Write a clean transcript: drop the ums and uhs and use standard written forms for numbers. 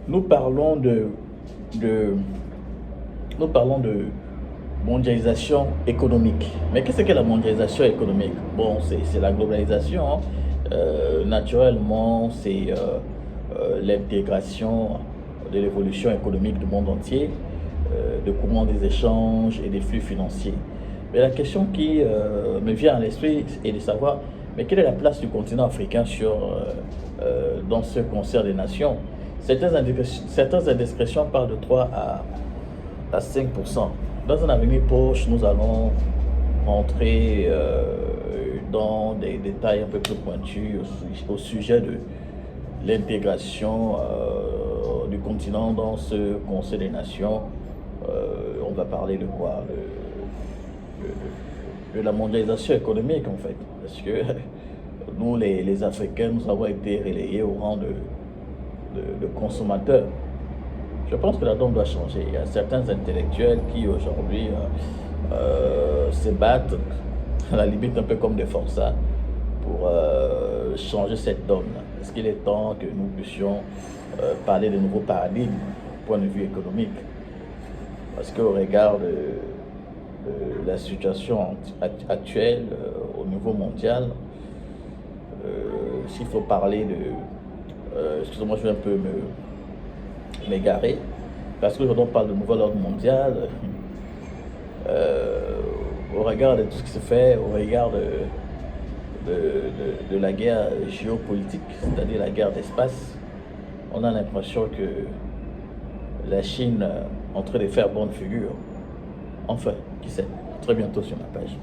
nous parlons de, nous parlons de mondialisation économique. Mais qu'est-ce que la mondialisation économique? Bon, c'est la globalisation, hein. Naturellement, c'est l'intégration de l'évolution économique du monde entier, de courant des échanges et des flux financiers. Mais la question qui me vient à l'esprit est de savoir, mais quelle est la place du continent africain dans ce concert des nations? Certaines indiscrétions parlent de 3 à 5%. Dans un avenir proche, nous allons rentrer dans des détails un peu plus pointus au sujet de l'intégration du continent dans ce Conseil des Nations. On va parler de quoi? De la mondialisation économique en fait. Parce que nous, les Africains, nous avons été relayés au rang de consommateurs. Je pense que la donne doit changer. Il y a certains intellectuels qui aujourd'hui se battent à la limite un peu comme des forçats pour changer cette donne. Est-ce qu'il est temps que nous puissions parler de nouveaux paradigmes du point de vue économique? Parce qu'au regard de la situation actuelle au niveau mondial, s'il faut parler excusez-moi, je vais un peu m'égarer, parce que quand on parle de nouvel ordre mondial, au regard de tout ce qui se fait, au regard de la guerre géopolitique, c'est-à-dire la guerre d'espace, on a l'impression que la Chine est en train de faire bonne figure. Enfin, qui sait, très bientôt sur ma page.